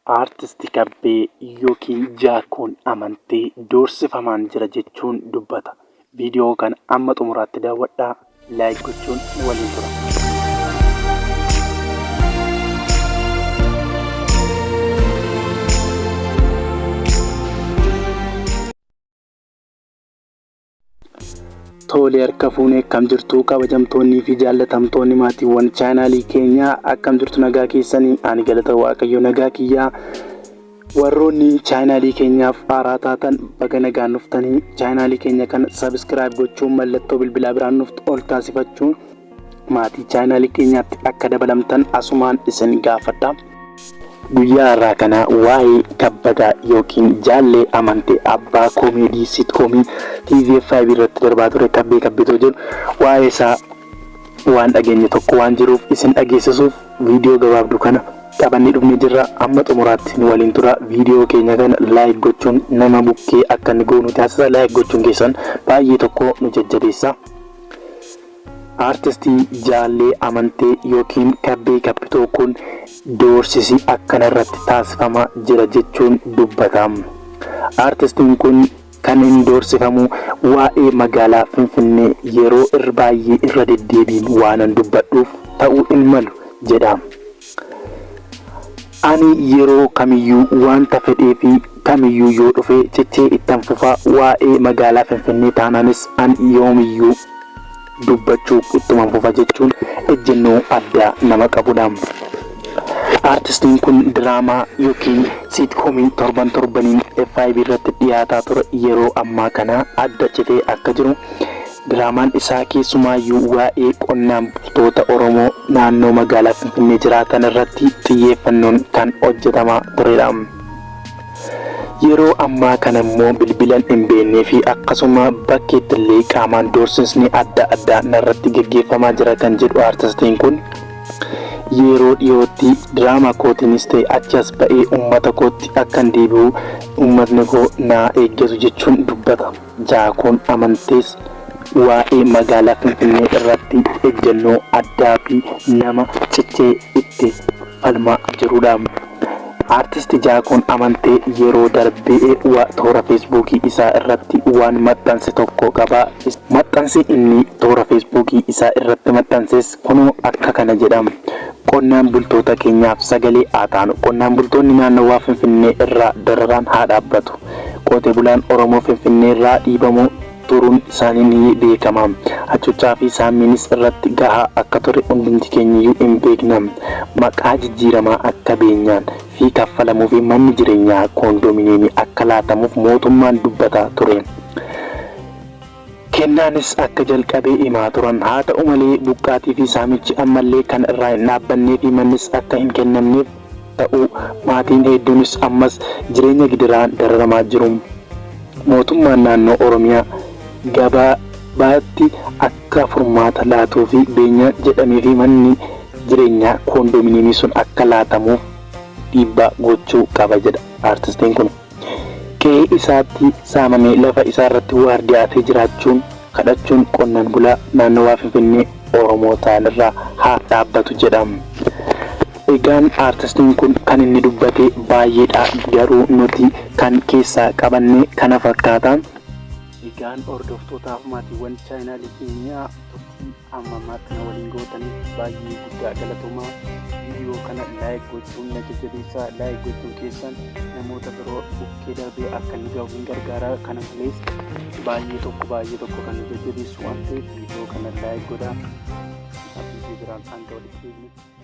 Aartisti Kabbee yookiin Jaakoon amantee doorsifamaan jira jechuun dubbata. Viidiyoo kana amma xumuraatti daawwadhaa. Laayik gochuun waliin tura. Tole harka fuunee akkam jirtu kabajamtoonni fi jaallatamtoonni maatiiwwan chaanaalii keenyaa akkam jirtu nagaa keessanii ani galata waaqayyo nagaa kiyyaa warroonni chaanaalii keenyaaf haaraa taatan baga nagaan dhuftanii chaanaalii keenya kana subscribe gochuun mallattoo bilbilaa biraan nuuf ol taasifachuun maatii chaanaalii keenyaatti akka dabalamtan asumaan isin gaafadha. Guyyaa irraa kana waa'ee kabbadaa yookiin jaallee amantee abbaa koomeedii sitkoomii TV5 irratti darbaa ture kabbee kabbeetoo jedhu waa'ee isaa waan dhageenye tokko waan jiruuf isin dhageessisuuf viidiyoo gabaabduu kana qabannee dhufnee jirra. Amma xumuraatti nu waliin tura. Viidiyoo keenya kana laayik gochuun nama bukkee akka inni goonu taasisa. Laayik gochuun keessan baay'ee tokko nu jajjabeessa. Aartistii jaallee amantee yookiin kabbee kabbeetoo kun doorsisi akkana irratti taasifamaa jira jechuun dubbatama. Aartistiin kun kan inni doorsifamu waa'ee magaalaa Finfinnee yeroo baay'ee irra deddeebiin waan dubbadhuuf ta'uu hin malu jedhama. Ani yeroo kamiyyuu wanta fedhee fi kamiyyuu yoo dhufe cichee ittan fufaa waa'ee magaalaa Finfinnee taanaanis ani yoomiyyuu dubbachuu ittuma fufa jechuun ejjennoo addaa nama qabudha. Aartistiin kun diraamaa yookiin sitkoomii torbaniin F5 irratti dhiyaataa ture yeroo ammaa kana adda citee akka jiru. Diraamaan isaa keessumaayyuu waa'ee qonnaan bultoota Oromoo naannoo magaalaa Finfinnee jiraatan irratti xiyyeeffannoon kan hojjetamaa turedha. Yeroo ammaa kana immoo bilbilan hin beeknee fi akkasuma bakkeetti illee qaamaan doorsisni adda addaa narratti gaggeeffamaa jira kan jedhu aartistiin kun yeroo dhiyootti diraamaa kootiinis ta'e achas ba'ee uummata kootti akkan deebi'u uummatni koo naa eeggatu jechuun dubbata. Jaakoon amantees waa'ee magaalaa Finfinnee irratti ejjennoo addaa fi nama cichee itti falmaa jirudha. Aartisti Jaakoon amantee yeroo darbee toora feesbuukii isaa irratti waan maxxanse tokko qaba. Maxxansi inni toora feesbuukii isaa irratti maxxanses kunoo akka kana jedhama. Qonnaan bultoota keenyaaf sagalee haa taanu. Qonnaan bultoonni naannawaa Finfinnee irraa dararaan haa dhaabbatu. Qotee bulaan Oromoo Finfinnee irraa dhiibamuu turuun isaanii ni beekama. Hacuuccaa fi saamiinis irratti gahaa akka ture hundumti keenyayyuu hin beekna. Maqaa jijjiiramaa akka beenyaan fi kaffalamuu fi manni jireenyaa koondoominiyeemii akka laatamuuf mootummaan dubbataa ture. Kennaanis akka jalqabee himaa turan. Haa ta'u malee buqqaatii fi saamichi ammallee kan irraa hin dhaabbannee fi mannis akka hin kennamneef ta'u maatiin hedduunis ammas jireenya gidiraan dararamaa jiru. Mootummaan naannoo Oromiyaa gabaatti akka furmaata laatuu fi beenyaan jedhamee fi manni jireenyaa koondoominiyeemii sun akka laatamuuf dhiibbaa gochuu qaba jedha aartistiin kun. Qe'ee isaatti saamamee lafa isaa irratti waardiyaatee jiraachuun kadhachuun qonnaan bulaa naannawaa Finfinnee Oromoo ta'an irraa haa dhaabbatu jedhama. Egaan aartistiin kun kan inni dubbate baay'eedha, garuu nuti kan keessaa qabannee kana fakkaata. Egaan hordoftootaaf maatiiwwan chaanaalii keenyaa turtii amma ammaatti na waliin gootaniif baay'ee guddaa galatoomaa. Viidiyoo kana laayik gochuun na jajjabeessaa. Laayik gochuun keessan namoota biroo bukkee darbee akka inni gahu hin gargaara. Kana malees baay'ee tokko kan nu jajjabeessu waan ta'eef viidiyoo kana laayik godhaa. Abdii biraan hanga walitti deebinutti.